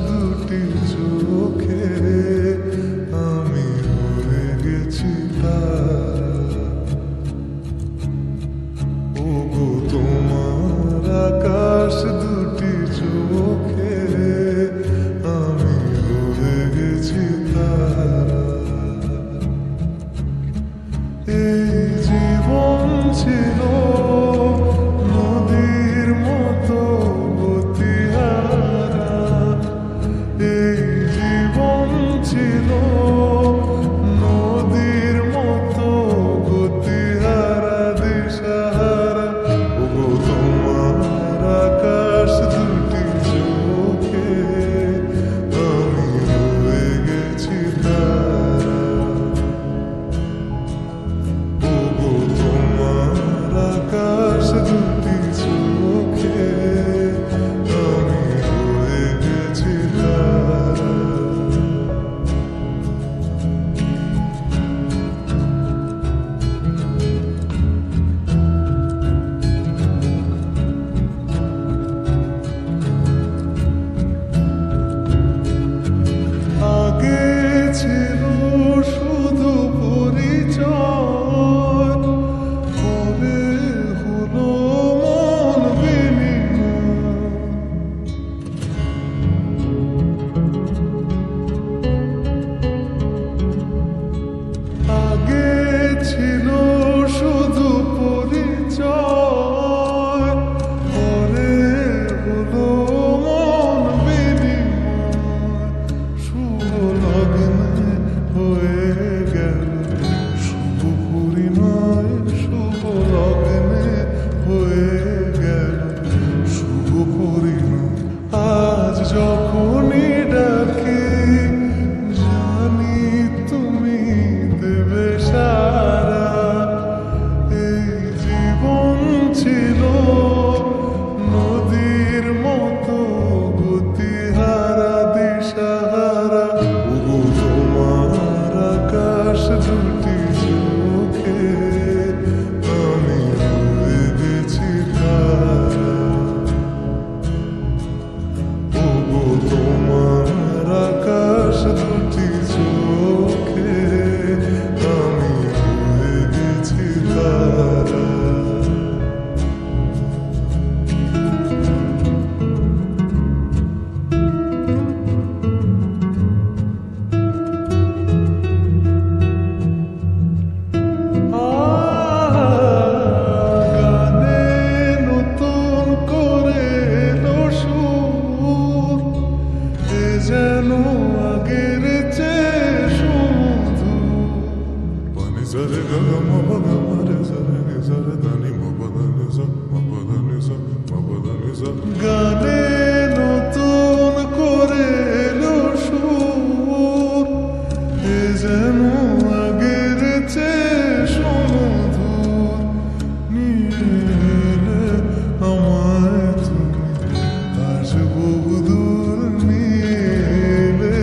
দুটি চোখে আমি হয়ে গেছি তারা। ওগো তোমার আকাশ দুটি চোখে আমি হয়ে গেছি তারা। এই জীবন ছিল নদীর মতো গতিহারা, এই জীবন ছিল নদীর মতো গতিহারা দিশাহারা। ওগো তোমার আকাশ দুটি চোখে আমি হয়ে গেছি তারা। ওগো তোমার আকাশ দুটি চোখে আমি হয়ে গেছি তারা। আগে ছিল শুধু পরিচয়, পরে হলো মন বিনিময়। আগে ছিল শুধু পরিচয়, পরে হলো মন বিনিময়। শুভ লগ্নে হয়ে গেল শুভ পরিণয়, শুভ লগ্নে হয়ে গেল শুভ পরিণয়। আজ যখনই ডাকি জানি তুমি দেবে সারা। এই জীবন ছিল নদীর মতো গতিহারা দিশাহারা। ওগো তোমার আকাশ দুটি চোখে আমি হয়ে গেছি তারা। ওগো তোমার আকাশ দুটি চোখে আমি হয়ে গেছি তারা। গানে নতুন করে এলো সুর, এ যেন আগের চেয়ে সুমধুর। পানি সারে গাগা মাবা গামারে সারে নি সারে দানি মাবা দানি সা মাবা দানি সা মাবা দানি সা। গানে নতুন করে এলো সুর, এ যেন আগের চেয়ে সুমধুর। নিয়ে এলে আমায় তুমি আজ বহুদূর, নিয়ে এলে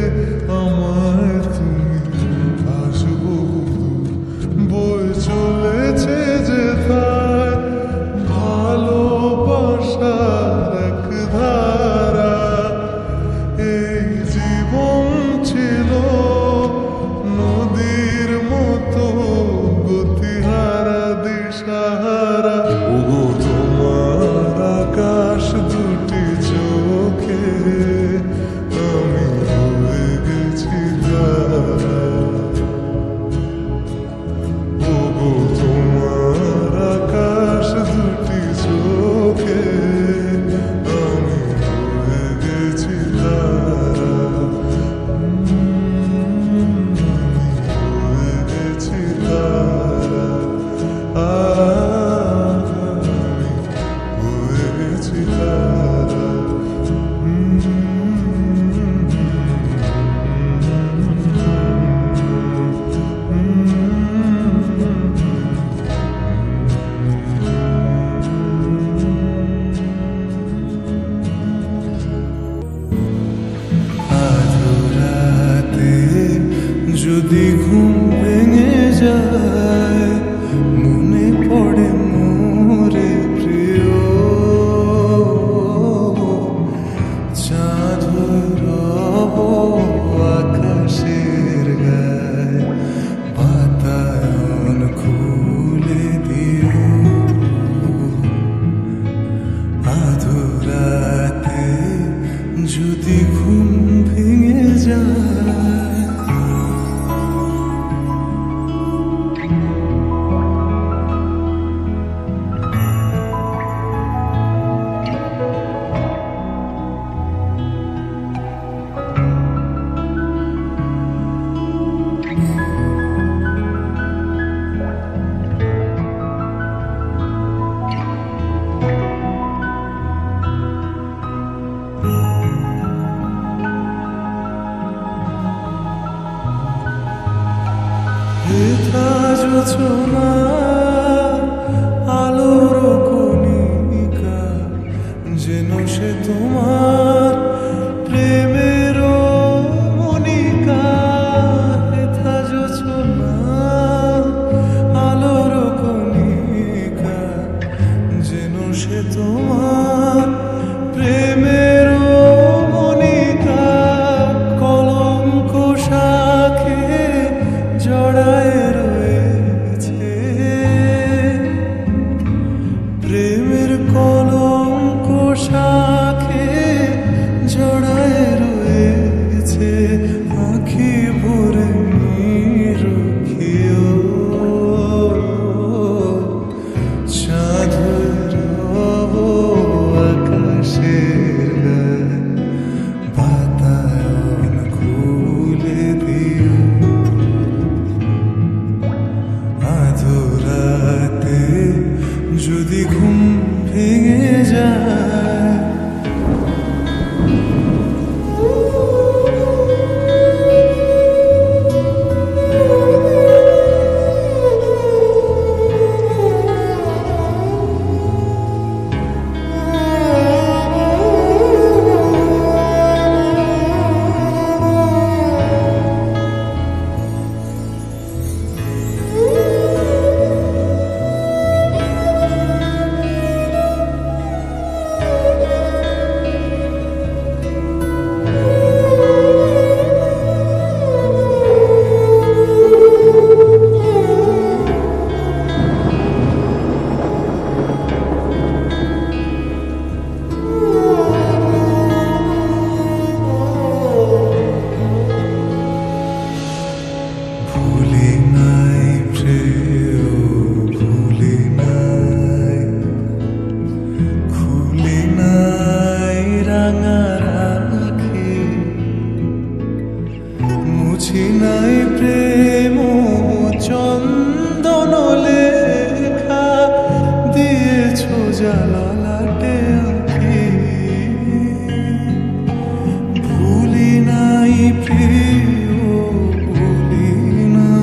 আমায় তুমি আজ বহুদূর। বয়ে চলেছে যেথায় ভালোবাসার এক ধারা। এই জীবন ছিল নদীর মতো গতিহারা দিশাহারা। ওগো তোমার আকাশ দুটি চোখে আমি হয়ে গেছি তারা। ওগো তোমার আকাশ দুটি চোখে আমি হয়ে গেছি তারা। হয়ে গেছি তারা। আমি হয়ে গেছি তারা। আধরাতে যদি ঘুম ভেঙে যায়, মনে পড়ে মোরে প্রিয় চাঁদ হেথা যোছনা আলোর কণিকা, যেন সে তোমার প্রেমের মনিকা। হেথা যোছনা আলোর কণিকা, যেন সে তোমার প্রেমের মনিকা। কলঙ্ক শাখে জড়ায় রয়েছে, প্রেমের কলঙ্ক শাখে জড়ায় রয়েছে। আঁখি ভরে নিরখিও চাঁদের আকাশের গায়ে, বাতায়ন খুলে দিও। আধরাতে যদি ঘুম ভেঙে যায়, ভুলি নাই প্রেম, ভুলি নাই, খুলি নাই রাঙা রাখি, মুছি নাই প্রেম চন্দন লেখা, দিয়েছ জালালাটে আঁখি। ভুলি নাই প্রিয়, ভুলি নাই।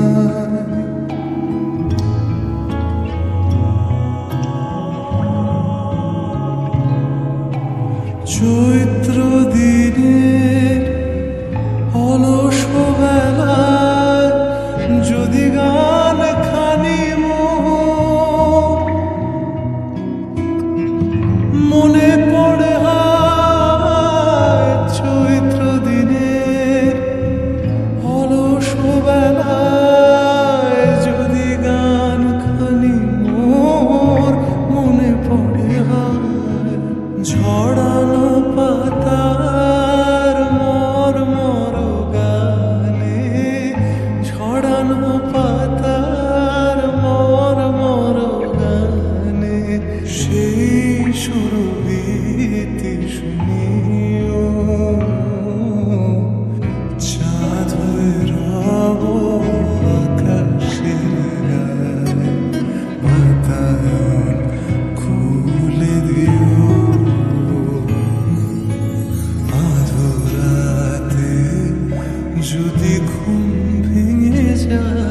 চৈত্র দিনের অলস বেলায় যদি গান খানি মনে পড়ে হায়। চৈত্র দিনের অলস বেলায় যদি গান খানি মোর মনে পড়ে হায়। ঝড়ানো পাতার মর্মর গানে, ঝড়ানো পাতার মর্মর গানে, সেই সুরভীতি শুনিও চাঁদ হয়ে রব আকাশের গায়ে, বাতায়ন খুলে দিও। আধরাতে যদি ঘুম ভেঙে যায়,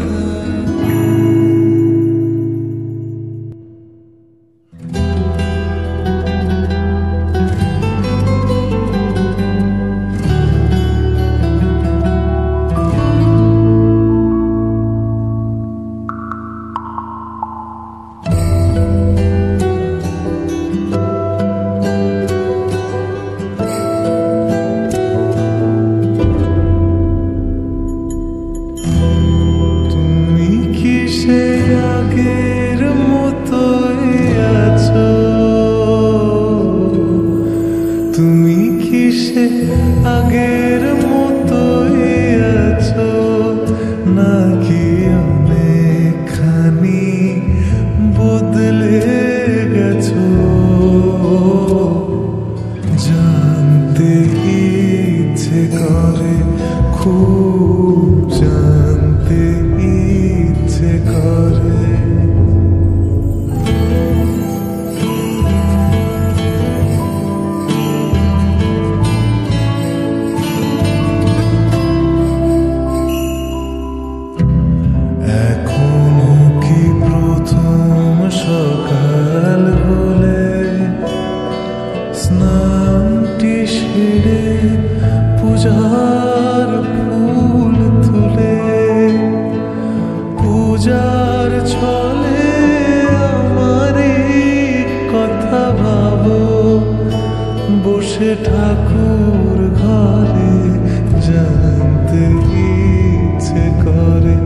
আগের মতোই আছো, তুমি কি সে আগের মতোই আছো, নাকি অনেকখানি বদলে গেছো? জানতে ইচ্ছে করে, খুব জানতে ইচ্ছে করে। পূজার ফুল তুলে পূজার ছলে আমারই কথা ভাবো বসে ঠাকুর ঘরে জানতে ইচ্ছে করে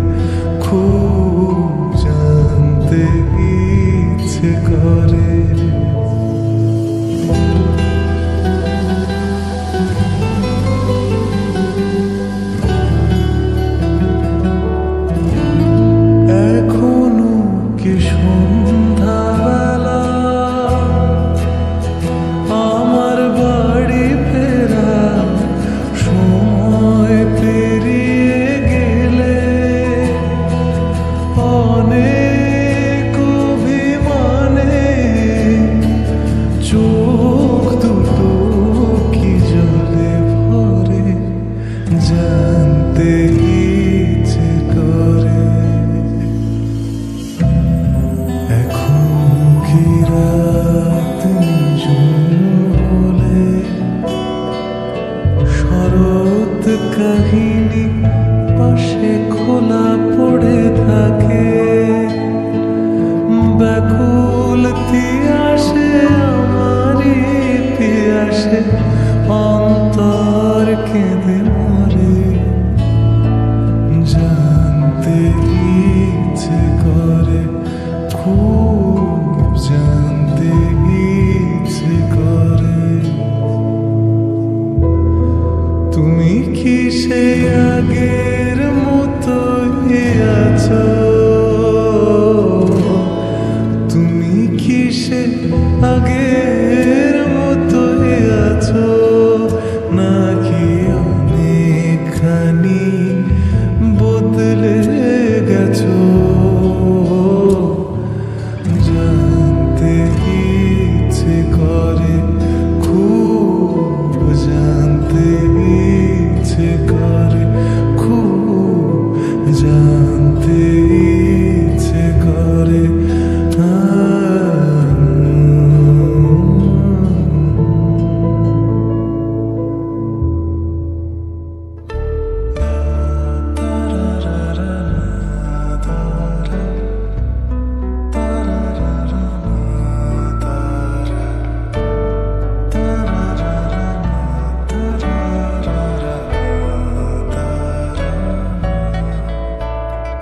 খুব জানতে ইচ্ছে করে জানতে ইচ্ছে করে এখন কি রাত হলে শরৎ কাহিনী পাশে খোলা পড়ে থাকে ব্যাকুল তিয়াসে আমারই পিয়াসে অন্তর কেঁদে মরে জানতে ইচ্ছে করে খুব জানতে ইচ্ছে করে তুমি কি সে আগের মতোই আছো তুমি কি সে আগের মতোই আছো নাকি অনেকখানি বদলে গেছো জানতে ইচ্ছে করে খুব জানতে ইচ্ছে করে খুব জানতে ইচ্ছে করে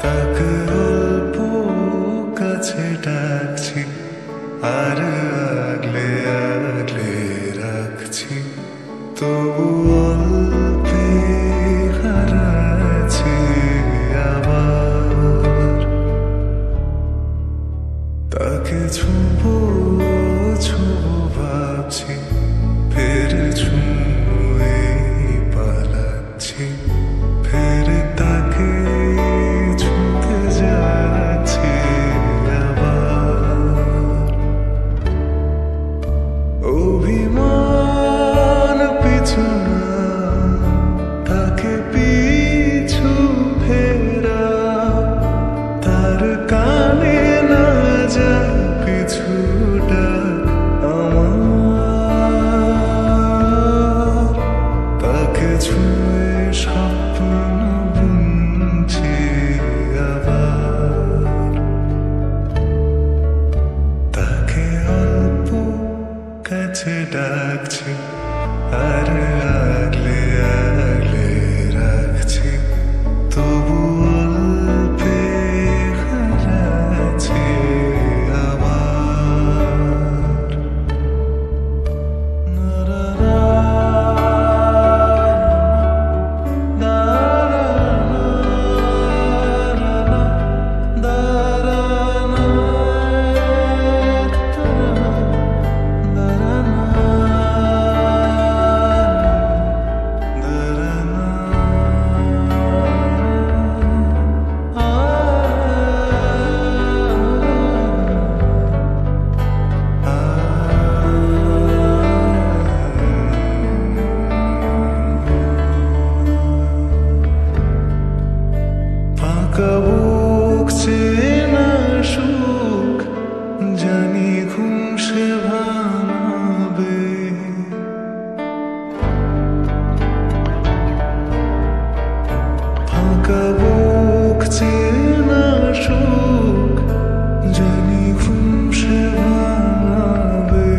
তাকে অল্প কাছে ডাকছি আর আগলে আগলে রাখছি তবু অল্পে হারাচ্ছি আবার তাকে ছুঁবো ছুঁবো ভাবছি ফের ছুঁয়ে পালাচ্ছি ফের তাকে অভিমান পিছু না তাকে পিছু ফেরা তার কানে না যা পিছুটা আমার তাকে ছুঁয়ে স্বপ্ন বুনছি আবার তাকে অল্প কাছে ডাকছি আর আগলে আগলে রাখছি তবু অল্পে হারাচ্ছি আবার সুখ জানি ঘুম সে ভাবে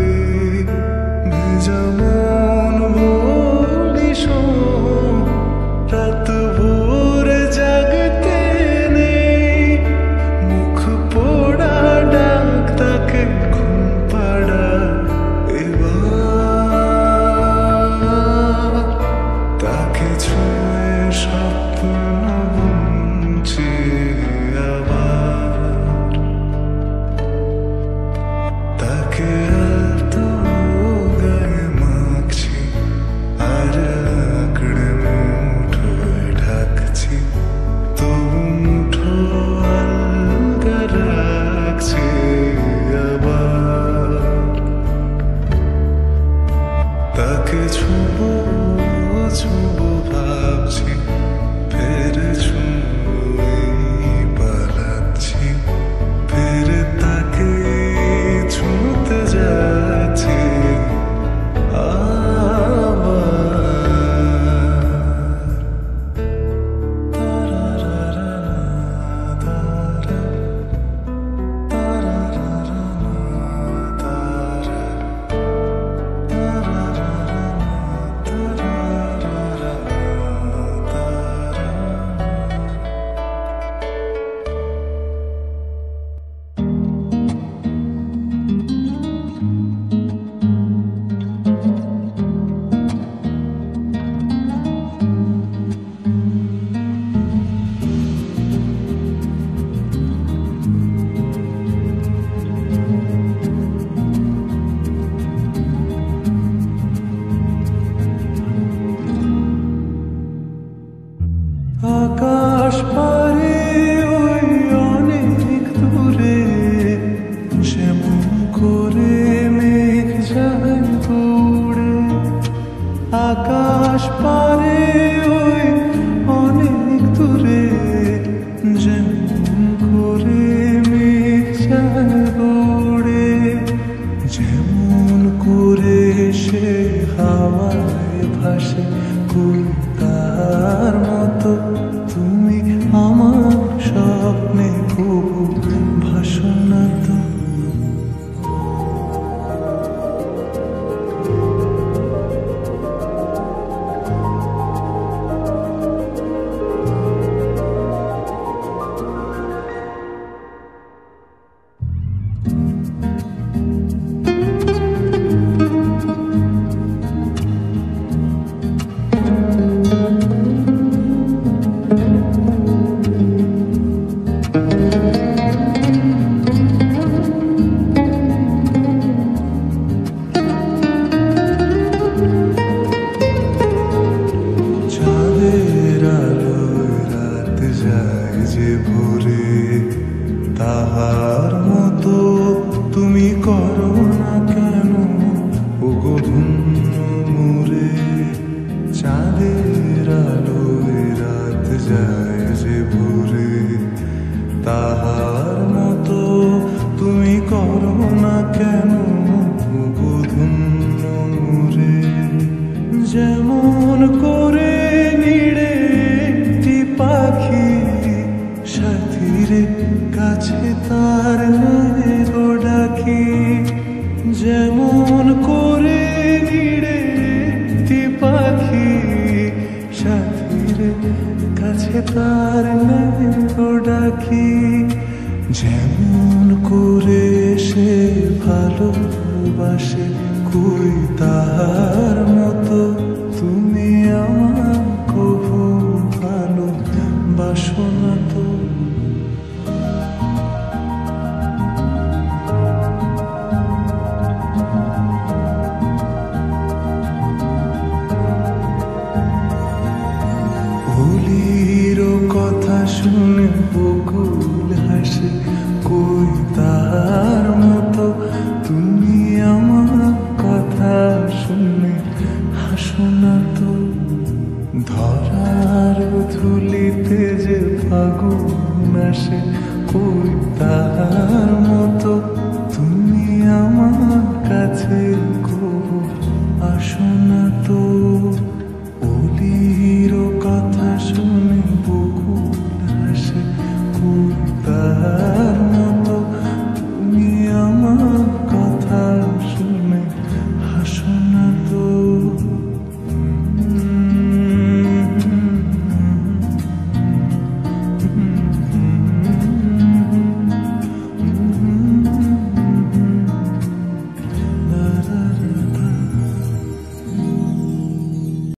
ভেজা মন বলি শোন রাত ভোর জাগতে নেই মুখ পোড়া ডাক তাকে ঘুম পাড়া এবার তাকে ছুঁয়ে স্বপ্ন বুনছি আবার তাকে আলতো গায়ে মাখছি আর আঁকড়ে মুঠোয় ঢাকছি তবু মুঠো আলগা রাখছি আবার তাকে ছুবো ছুবো ভাবছি ফের ছুঁয়ে পালাচ্ছি ফের তাকে ছুঁতে যাচ্ছি আকাশ পারে ওই অনেক দূরে যেমন করে মেঘ যায় দৌড়ে আকাশ পারে ওই অনেক দূরে যেমন করে মেঘ যায় দৌড়ে যেমন করে সে হাওয়ায় ভাসে তার মতো তুমি আমার স্বপ্নে খুব ভাসনা তো যে ভোরে তাহার মতো তুমি করো না কেন ওগো ধন্য মোরে চাঁদের আলোয় রাত যায় যে ভোরে তাহার মতো তুমি করো না কেন ওগো ধন্য মোরে যেমন করে নিড়ে একটি পাখি সাথীরে কাছে তার নেই গো ডাকি যেমন করে নিড়ে একটি পাখি সাথীরে কাছে তার নেই গো ডাকি যেমন করে সে ভালোবাসে কই তাহার মতো তুমি আমার কবু ভালোবাসো না তো ভুলির কথা শুনে বকুল হাসে কই তাহার মতো তুমি আমার কথা শুনে হাসো না তো ধরার ধুলিতে যে ফাগুন আসে কই তাহার মতো তুমি আমার